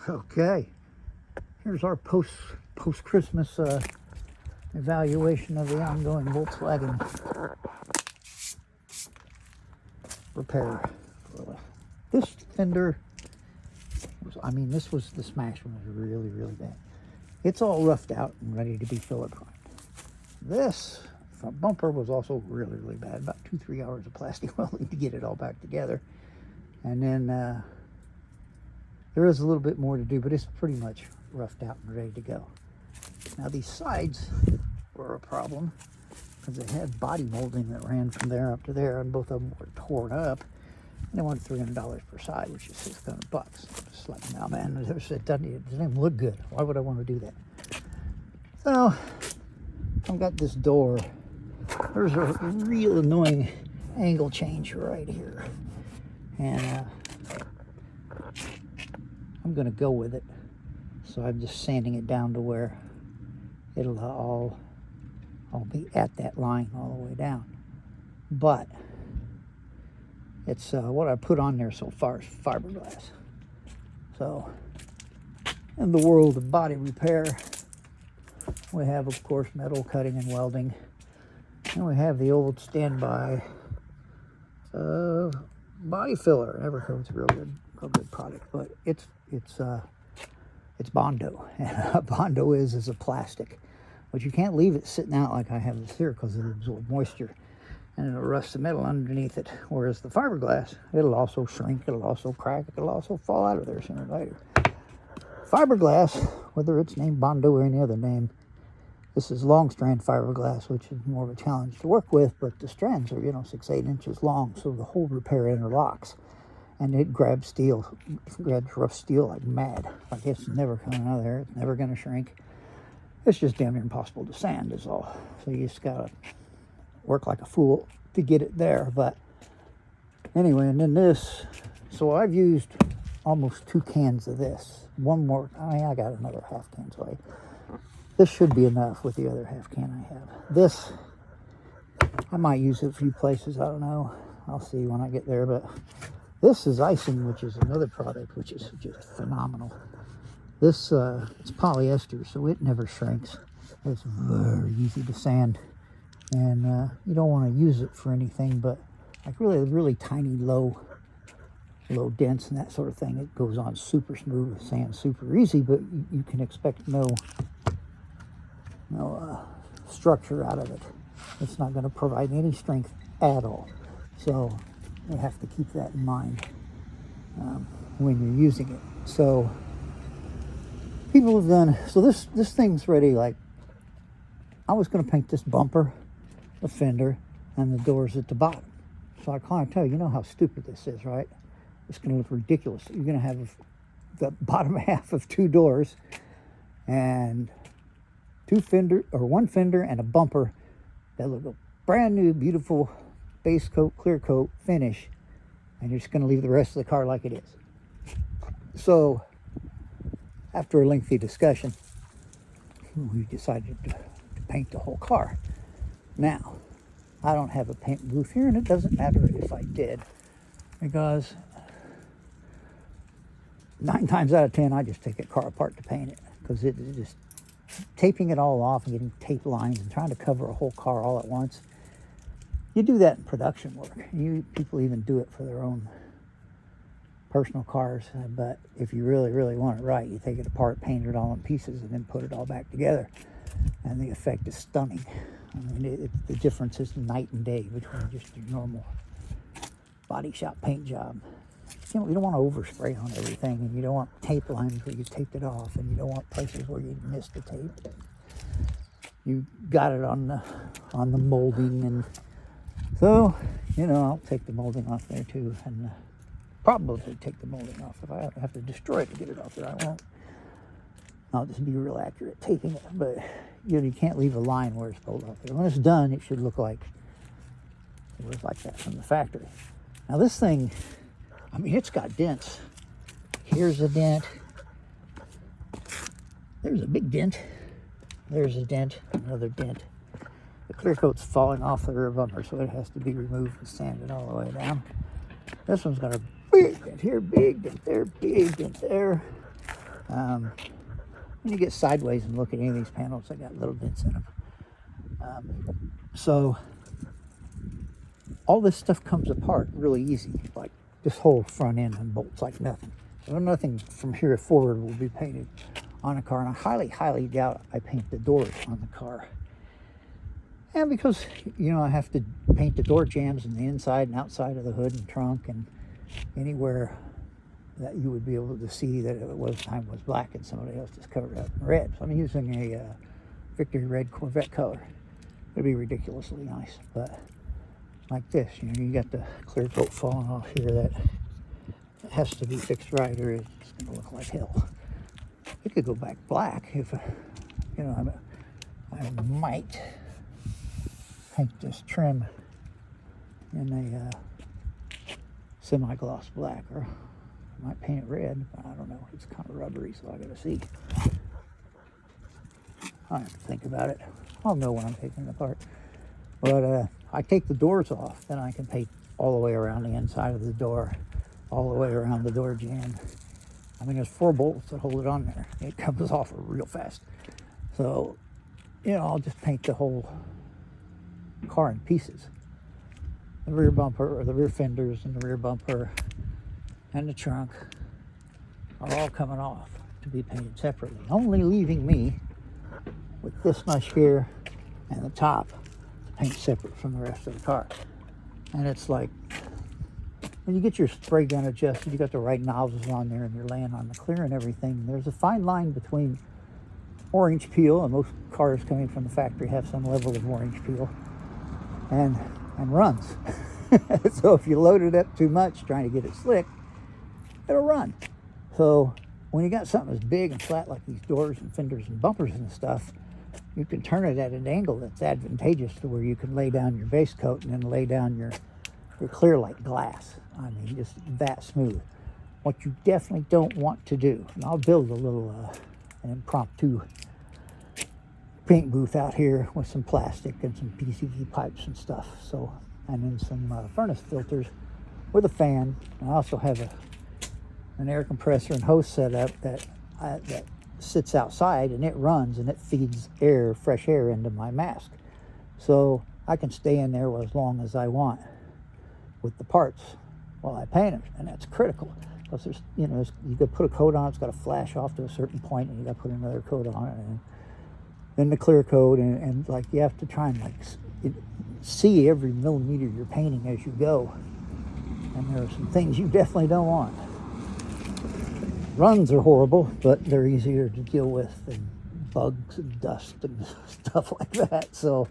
Okay, here's our post-Christmas evaluation of the ongoing Volkswagen repair. This fender was, the smash one was really, really bad. It's all roughed out and ready to be filler primed. This front bumper was also really, really bad. About 2-3 hours of plastic welding to get it all back together. And then there is a little bit more to do, but it's pretty much roughed out and ready to go. Now these sides were a problem because they had body molding that ran from there up to there, and both of them were torn up. And they wanted $300 per side, which is $600. Just like, no man, it doesn't even look good. Why would I want to do that? So I've got this door. There's a real annoying angle change right here, and I'm gonna go with it. So I'm just sanding it down to where it'll all be at that line all the way down. But it's what I put on there so far is fiberglass. So in the world of body repair, we have, of course, metal cutting and welding, and we have the old standby body filler. Evercoat's a real good product, but it's Bondo. And Bondo is a plastic, but you can't leave it sitting out like I have this here because it'll absorb moisture and it'll rust the metal underneath it. Whereas the fiberglass, it'll also shrink, it'll also crack, it'll also fall out of there sooner or later. Fiberglass, whether it's named Bondo or any other name, this is long strand fiberglass, which is more of a challenge to work with, but the strands are, 6-8 inches long, so the whole repair interlocks. And it grabs steel, grabs rough steel like mad. Like it's never coming out of there, it's never gonna shrink. It's just damn near impossible to sand is all. So you just gotta work like a fool to get it there. But anyway, and then this, so I've used almost 2 cans of this. One more, I got another half can, so this should be enough with the other half can I have. This, I might use it a few places, I don't know. I'll see when I get there, but this is icing, which is another product, which is just phenomenal. This, it's polyester, so it never shrinks. It's very easy to sand, and you don't want to use it for anything but like really tiny, low dents and that sort of thing. It goes on super smooth, sands super easy, but you can expect no structure out of it. It's not going to provide any strength at all. So you have to keep that in mind when you're using it. So people have done, so this thing's ready. Like, I was going to paint this bumper, the fender, and the doors at the bottom. So I can't tell you know how stupid this is, right? It's going to look ridiculous. You're going to have the bottom half of 2 doors and 2 fender, or 1 fender and a bumper that look a brand new, beautiful base coat, clear coat finish, and you're just going to leave the rest of the car like it is. So after a lengthy discussion, we decided to paint the whole car. Now, I don't have a paint booth here, and it doesn't matter if I did, because 9 times out of 10 I just take a car apart to paint it, because it is just taping it all off and getting tape lines and trying to cover a whole car all at once. You do that in production work. People even do it for their own personal cars, but if you really want it right, you take it apart, paint it all in pieces, and then put it all back together, and the effect is stunning. I mean, the difference is night and day between just your normal body shop paint job. You don't want to overspray on everything, and you don't want tape lines where you taped it off, and you don't want places where you missed the tape. You got it on the molding, and so, I'll take the molding off there too, and probably take the molding off. If I have to destroy it to get it off there, I won't. I'll just be real accurate taping it, but you can't leave a line where it's pulled off there. When it's done, it should look like it was like that from the factory. Now this thing, it's got dents. Here's a dent. There's a big dent. There's a dent, another dent. The clear coat's falling off the rear bumper, so it has to be removed and sanded all the way down. This one's got a big dent here, big dent there, big dent there. When you get sideways and look at any of these panels, they got little dents in them. So all this stuff comes apart really easy, like this whole front end and bolts like nothing. So nothing from here forward will be painted on a car, and I highly doubt I paint the doors on the car. And because, you know, I have to paint the door jambs and the inside and outside of the hood and trunk and anywhere that you would be able to see that it was time was black and somebody else just covered it up in red. So I'm using a Victory Red Corvette color. It'd be ridiculously nice, but like this, you know, you got the clear coat falling off here that has to be fixed right, or it's going to look like hell. It could go back black if, you know, I might paint this trim in a semi-gloss black, or I might paint it red, but I don't know. It's kind of rubbery, so I gotta see. I have to think about it. I'll know when I'm taking it apart. But I take the doors off, then I can paint all the way around the inside of the door, all the way around the door jamb. I mean, there's 4 bolts that hold it on there. It comes off real fast. So, you know, I'll just paint the whole car in pieces. The rear bumper, or the rear fenders, and the rear bumper, and the trunk are all coming off to be painted separately, only leaving me with this much here and the top to paint separate from the rest of the car. And it's like, when you get your spray gun adjusted, you got the right nozzles on there, and you're laying on the clear and everything. There's a fine line between orange peel, and most cars coming from the factory have some level of orange peel, and runs. So if you load it up too much trying to get it slick, it'll run. So when you got something as big and flat like these doors and fenders and bumpers and stuff, you can turn it at an angle that's advantageous to where you can lay down your base coat and then lay down your clear like glass. I mean, just that smooth. What you definitely don't want to do, and I'll build a little an impromptu paint booth out here with some plastic and some PCV pipes and stuff. So, and then some furnace filters with a fan. I also have an air compressor and hose set up that sits outside, and it runs and it feeds fresh air into my mask. So I can stay in there as long as I want with the parts while I paint them, and that's critical. Because there's, you know, you could put a coat on, it's got to flash off to a certain point, and you got to put another coat on it, and then the clear coat, and like you have to try and like see every millimeter you're painting as you go. And there are some things you definitely don't want. Runs are horrible, but they're easier to deal with than bugs and dust and stuff like that. So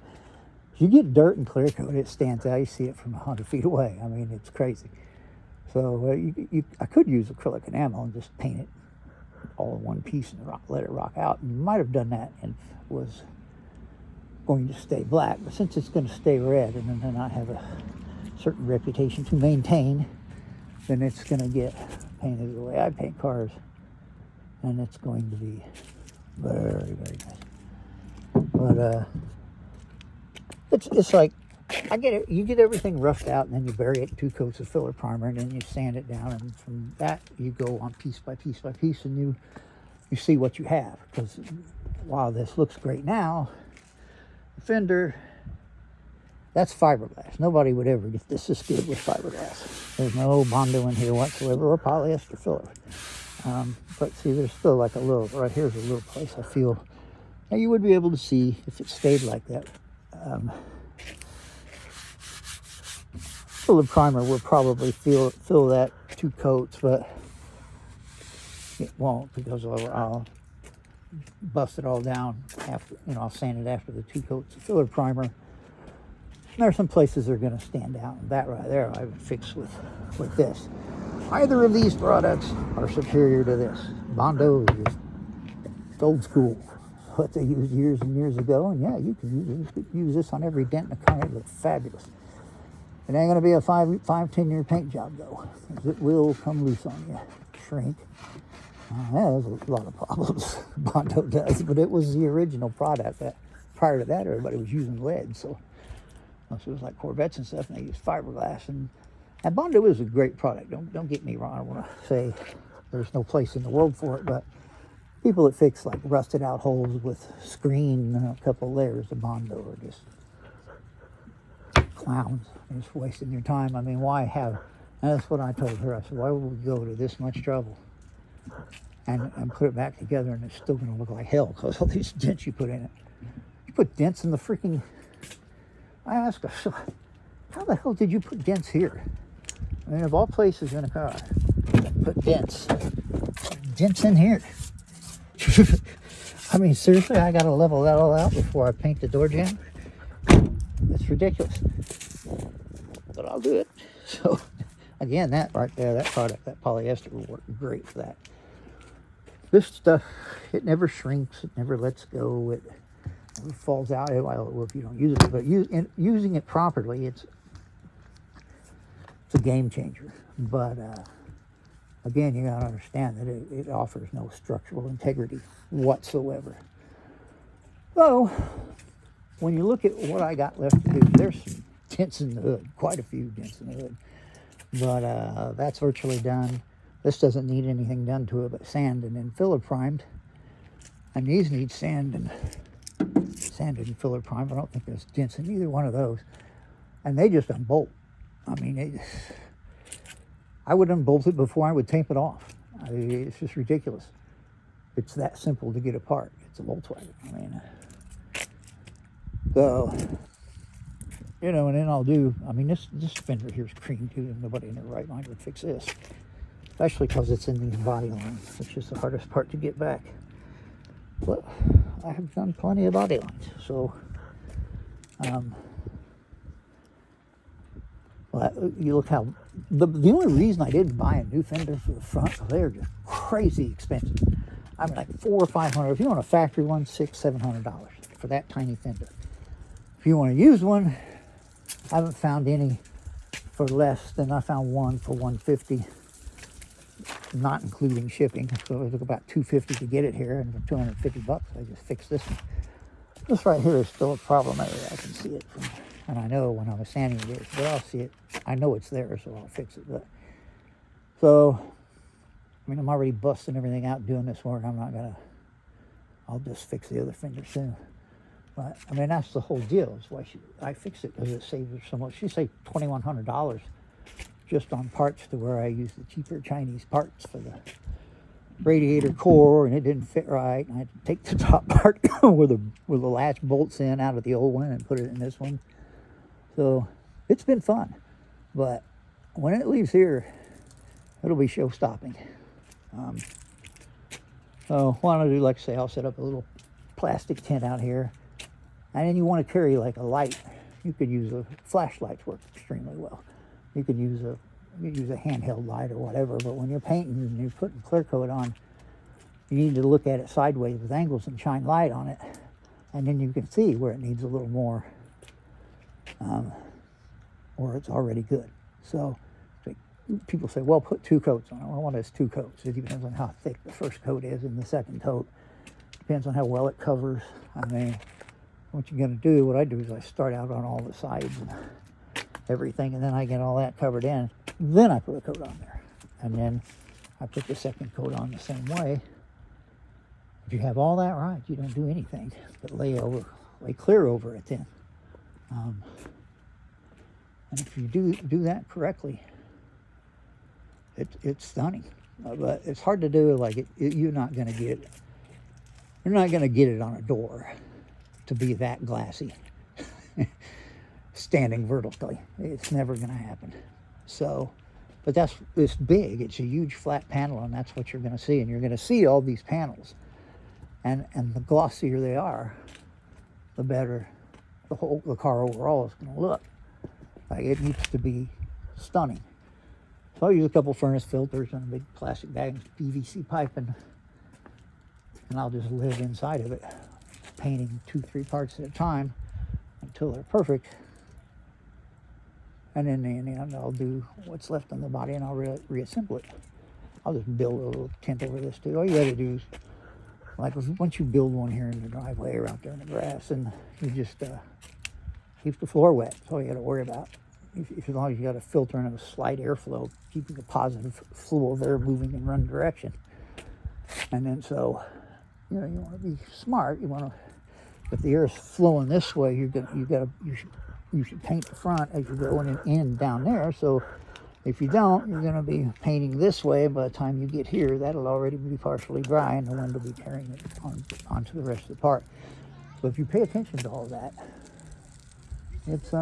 if you get dirt and clear coat, it stands out. You see it from 100 feet away. I mean, it's crazy. So I could use acrylic enamel and just paint it all in one piece and let it rock out. And might have done that and was going to stay black. But since it's going to stay red, and then I have a certain reputation to maintain, then it's going to get painted the way I paint cars, and it's going to be very, very nice. But it's like, I get it. You get everything roughed out, and then you bury it in 2 coats of filler primer, and then you sand it down, and from that you go on piece by piece by piece, and you see what you have. Because while this looks great now, the fender, that's fiberglass. Nobody would ever get this good with fiberglass. There's no Bondo in here whatsoever, or polyester filler. But see, there's still like a little, right here's a little place I feel that you would be able to see if it stayed like that. Filler primer will probably fill that 2 coats, but it won't, because I'll bust it all down after, you know, I'll sand it after the 2 coats of filler primer. There are some places that are going to stand out, and that right there I would fix with this. Either of these products are superior to this. Bondo is just old school, what they used years and years ago, and yeah, you can use this on every dent in the car. It looks fabulous. It ain't going to be a 5-10 year paint job though, because it will come loose on you, shrink. There's a lot of problems Bondo does, but it was the original product. That prior to that, everybody was using lead, so it was like Corvettes and stuff, and they used fiberglass. And Bondo is a great product. Don't get me wrong. I want to say there's no place in the world for it, but People that fix like rusted out holes with screen and a couple layers of Bondo are just clowns. They're just wasting your time. I mean, why have, and that's what I told her. I said, why would we go to this much trouble and put it back together and it's still going to look like hell because all these dents you put in it. You put dents in the freaking, I asked her, so how the hell did you put dents here? I mean, of all places in a car, put dents in here. I mean, seriously, I gotta level that all out before I paint the door jamb. It's ridiculous, but I'll do it. So, again, that right there, that product, that polyester will work great for that. This stuff, it never shrinks, it never lets go, it never falls out. Well, if you don't use it, but using it properly, it's a game changer. But again, you gotta understand that it offers no structural integrity whatsoever. So, when you look at what I got left to do, there's some dents in the hood, quite a few dents in the hood. But that's virtually done. This doesn't need anything done to it but sand and then filler primed. And these need sanded and filler primed. I don't think there's dents in either one of those. And they just unbolt. I mean, I would unbolt it before I would tape it off. It's just ridiculous. It's that simple to get apart. It's a Volkswagen. I mean, so, you know, and then I'll do, I mean, this fender here is cream too, and nobody in their right mind would fix this. Especially because it's in these body lines, which is the hardest part to get back. But I have done plenty of body lines, so, well, you look how, the only reason I didn't buy a new fender for the front, because they're just crazy expensive. I mean, like $400 or $500. If you want a factory one, $600-700 for that tiny fender. If you want to use one, I haven't found any for less than I found one for $150, not including shipping. So it took about $250 to get it here, and for $250, I just fixed this one. This right here is still a problem area. I can see it from, and I know when I was sanding it, but I'll see it. I know it's there, so I'll fix it. But so, I mean, I'm already busting everything out doing this work. I'm not gonna. I'll just fix the other fender soon. But I mean, that's the whole deal. Is why I fix it, because it saves her so much. She saved $2,100 just on parts, to where I used the cheaper Chinese parts for the radiator core, and it didn't fit right. And I had to take the top part where the latch bolts in out of the old one and put it in this one. So it's been fun, but when it leaves here, it'll be show stopping. So what I'll do, like I say, I'll set up a little plastic tent out here, and then you want to carry like a light. You could use a flashlights, work extremely well. You could use a handheld light or whatever, but when you're painting and you're putting clear coat on, you need to look at it sideways with angles and shine light on it, and then you can see where it needs a little more, or it's already good. So people say, well, put 2 coats on it. Well, what is 2 coats? It depends on how thick the first coat is and the second coat. Depends on how well it covers. I mean, what you're going to do, what I do is I start out on all the sides and everything, and then I get all that covered in. Then I put a coat on there. And then I put the second coat on the same way. If you have all that right, you don't do anything but lay clear over it then. And if you do that correctly, it's stunning. But it's hard to do. Like you're not going to get it on a door to be that glassy standing vertically. It's never going to happen. So, but it's big. It's a huge flat panel, and that's what you're going to see. And you're going to see all these panels, and the glossier they are, the better the car overall is going to look. Like, it needs to be stunning. So I'll use a couple furnace filters and a big plastic bag, PVC pipe, and I'll just live inside of it, painting 2-3 parts at a time until they're perfect. And then in the end, I'll do what's left on the body, and I'll reassemble it. I'll just build a little tent over this too. All you gotta do is, like, once you build one here in the driveway or out there in the grass, and you just keep the floor wet. That's all you gotta worry about. As long as you got a filter and a slight airflow, keeping the positive flow of air moving in one direction. And then so you know, you want to be smart. You want to, if the air is flowing this way, you should paint the front as you're going in and down there. So if you don't, you're going to be painting this way. By the time you get here, that'll already be partially dry, and the wind will be carrying it onto the rest of the part. So if you pay attention to all that, it's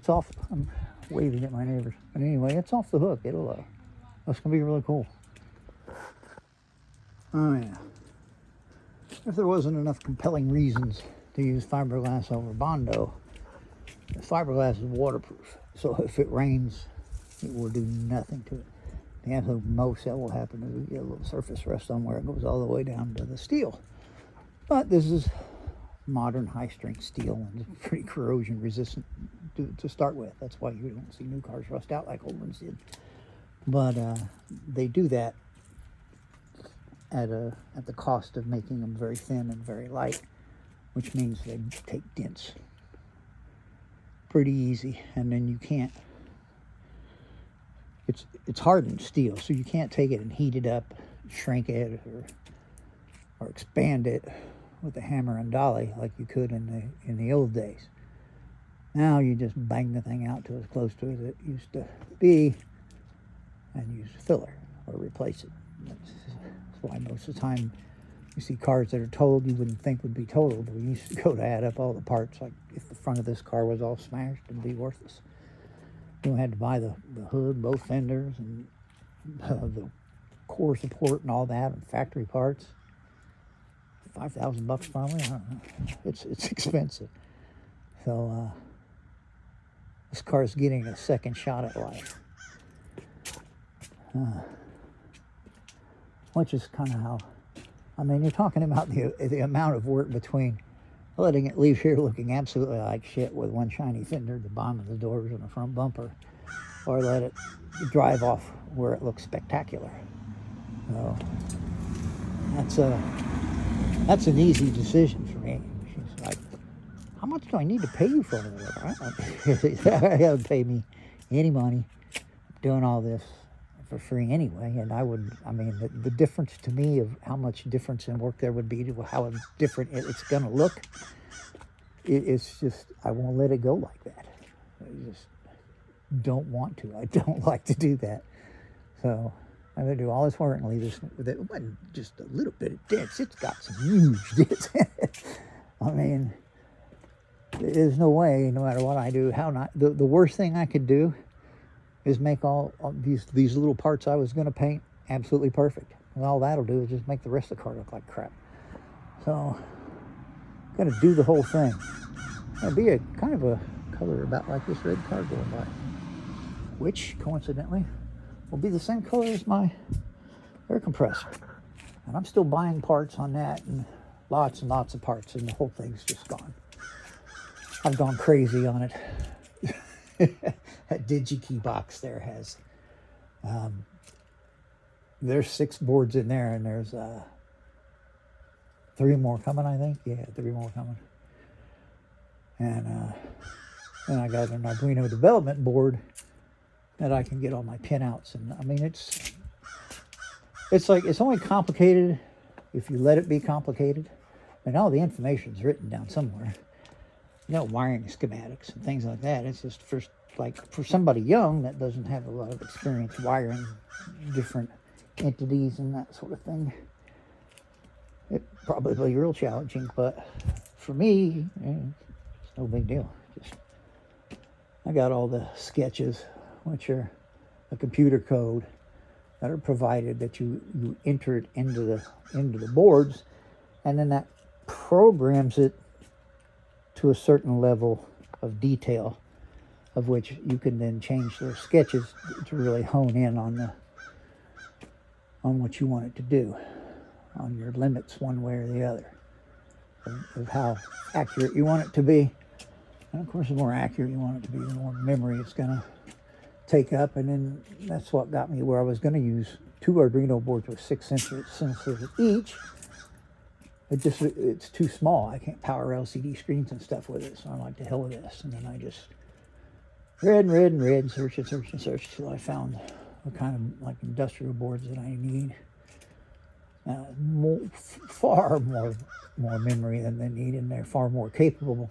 off. I'm waving at my neighbors, but anyway, it's off the hook. That's gonna be really cool. Oh yeah. If there wasn't enough compelling reasons to use fiberglass over Bondo, the fiberglass is waterproof. So if it rains, it will do nothing to it. The absolute most that will happen is we get a little surface rust on where it goes all the way down to the steel. But this is modern high-strength steel, and it's pretty corrosion resistant to start with. That's why you don't see new cars rust out like old ones did. But they do that at the cost of making them very thin and very light, which means they take dents pretty easy, and then you can't. It's hardened steel, so you can't take it and heat it up, shrink it, or expand it with a hammer and dolly like you could in the old days. Now you just bang the thing out to as close to as it used to be, and use filler or replace it. That's why most of the time you see cars that are totaled you wouldn't think would be totaled. We used to go to add up all the parts. Like if the front of this car was all smashed, it'd be worthless. You had to buy the hood, both fenders, and the core support and all that, and factory parts. $5,000 probably. I don't know. It's expensive. So this car is getting a second shot at life, which is kind of how. I mean, you're talking about the amount of work between letting it leave here looking absolutely like shit with one shiny fender at the bottom of the doors and the front bumper, or let it drive off where it looks spectacular. So that's an easy decision for me. She's like, how much do I need to pay you for it? I haven't paid me any money. I'm doing all this for free anyway, and the difference to me of how much difference in work there would be to how different it's gonna look, it's just, I won't let it go like that. I just don't want to. I don't like to do that. So I'm gonna do all this work and leave this with it. It wasn't just a little bit of dents. It's got some huge dents in it. I mean, there's no way, no matter what I do, the worst thing I could do is make all these little parts I was going to paint absolutely perfect. And all that'll do is just make the rest of the car look like crap. So, I'm going to do the whole thing. It'll be a kind of a color about like this red car going by, which, coincidentally, will be the same color as my air compressor. And I'm still buying parts on that, and lots of parts, and the whole thing's just gone. I've gone crazy on it. That DigiKey box there has, there's 6 boards in there, and there's 3 more coming, I think. Yeah, 3 more coming. And then I got an Arduino development board that I can get all my pinouts. And I mean, it's like, it's only complicated if you let it be complicated. And all the information's written down somewhere. You know, wiring schematics and things like that. It's just for somebody young that doesn't have a lot of experience wiring different entities and that sort of thing, it probably real challenging. But for me, it's no big deal. I got all the sketches, which are a computer code that are provided that you enter it into the boards, and then that programs it to a certain level of detail, of which you can then change those sketches to really hone in on what you want it to do, on your limits one way or the other, of how accurate you want it to be. And of course, the more accurate you want it to be, the more memory it's going to take up. And then that's what got me where I was going to use 2 Arduino boards with 6 sensors each. It's too small. I can't power LCD screens and stuff with it, so I'm like, the hell with this. And then I just read, search till I found the kind of like industrial boards that I need. Far more memory than they need, and they're far more capable.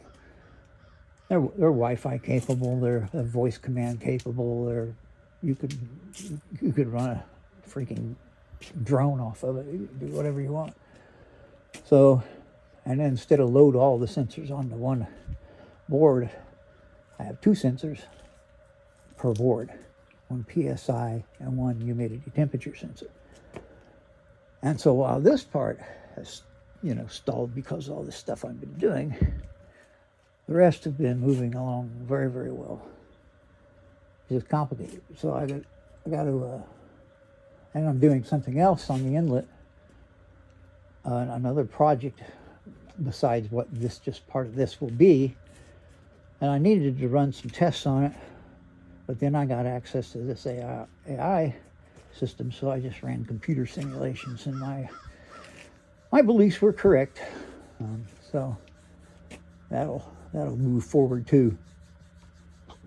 They're Wi-Fi capable. They're voice command capable. You could run a freaking drone off of it. You can do whatever you want. So, and then instead of load all the sensors onto one board, I have 2 sensors per board, one PSI and one humidity temperature sensor. And so while this part has, stalled because of all this stuff I've been doing, the rest have been moving along very, very well. It's just complicated. So I got to, and I'm doing something else on the inlet, another project besides what this just part of this will be. And I needed to run some tests on it, but then I got access to this AI system, so I just ran computer simulations, and my beliefs were correct. So that'll move forward too.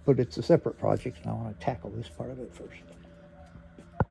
But it's a separate project, and I want to tackle this part of it first.